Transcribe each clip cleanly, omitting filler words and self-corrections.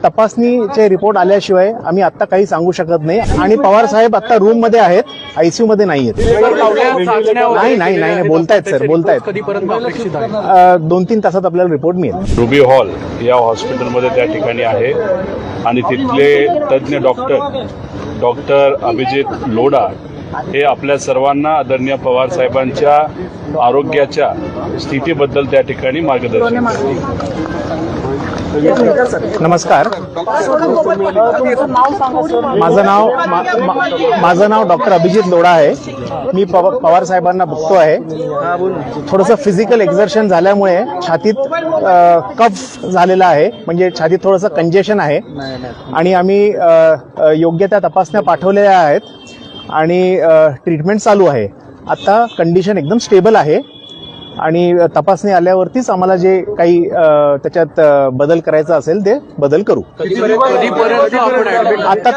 तपासणीचे रिपोर्ट आल्याशिवाय आम्ही आता काही सांगू शकत नाही. आणि पवार साहेब आता रूम मध्ये आहेत, आयसीयू मध्ये नाही आहेत. नाही बोलतायत सर, बोलतायत. कधीपर्यंत अपेक्षित आहे? 2-3 तासात आपल्याला रिपोर्ट मिळेल. रुबी हॉल या हॉस्पिटलमध्ये त्या ठिकाणी आहे आणि तिथले तज्ज्ञ डॉक्टर अभिजित लोढा हे आपल्या सर्वांना आदरणीय पवार साहेबांच्या आरोग्याच्या स्थितीबद्दल त्या ठिकाणी मार्गदर्शन करतील. नमस्कार, माझं नाव डॉक्टर अभिजित लोढा आहे. मी पवार साहेबांना बघतो आहे. थोडंसं फिजिकल एक्झर्शन झाल्यामुळे छातीत कफ झालेला आहे, म्हणजे छातीत थोडंसं कंजेशन आहे आणि आम्ही योग्य त्या तपासण्या पाठवलेल्या आहेत आणि ट्रीटमेंट चालू आहे. आता कंडिशन एकदम स्टेबल आहे आणि तपासणी आल्यावरतीच आम्हाला जे काही त्याच्यात बदल करायचा असेल ते बदल करू. आता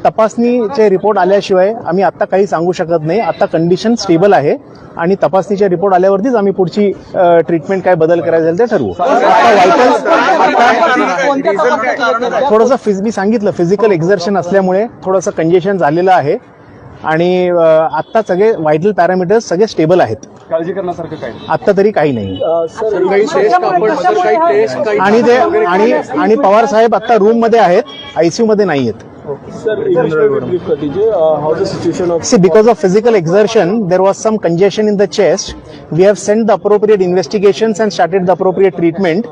तपासणीचे रिपोर्ट आल्याशिवाय आम्ही आता काही सांगू शकत नाही. आता कंडिशन स्टेबल आहे आणि तपासणीचे रिपोर्ट आल्यावरतीच आम्ही पुढची ट्रीटमेंट काय बदल करायचं असेल ते ठरवू. थोडंसं मी सांगितलं फिजिकल एक्झर्शन असल्यामुळे थोडंसं कंजेशन झालेलं आहे आणि आता सगळे व्हायटल पॅरामीटर्स सगळे स्टेबल आहेत. काळजी करण्यासारखं काही आता तरी काही नाही. आणि पवार साहेब आता रूम मध्ये आहेत, आयसीयू मध्ये नाही आहेत. See, because of physical exertion, there was some congestion in the chest. We have sent the appropriate investigations and started the appropriate treatment.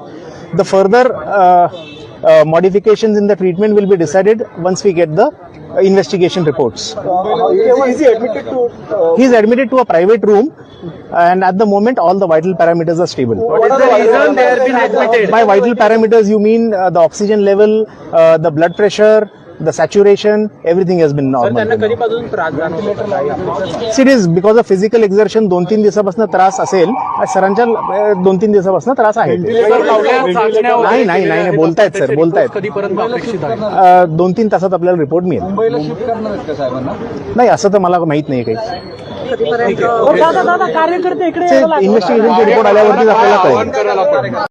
The further modifications in the treatment will be decided once we get the investigation reports. He is admitted to a private room, and at the moment all the vital parameters are stable. What is the reason they have been admitted? By vital parameters, you mean the oxygen level, the blood pressure, the saturation, everything has been normal. It is because of physical exertion. 2-3 दिवसापासून त्रास असेल, सरांच्या 2-3 दिवसापासून त्रास आहे. नाही बोलतायत sir, बोलतायत. कधीपर्यंत अपेक्षित आहे? 2-3 तासात आपल्याला रिपोर्ट मिळेल. नाही असं तर मला माहित नाही काही. कार्यकर्ते इकडे इन्व्हेस्टिगेशनचे रिपोर्ट आल्यावरतीच आपल्याला कळेल.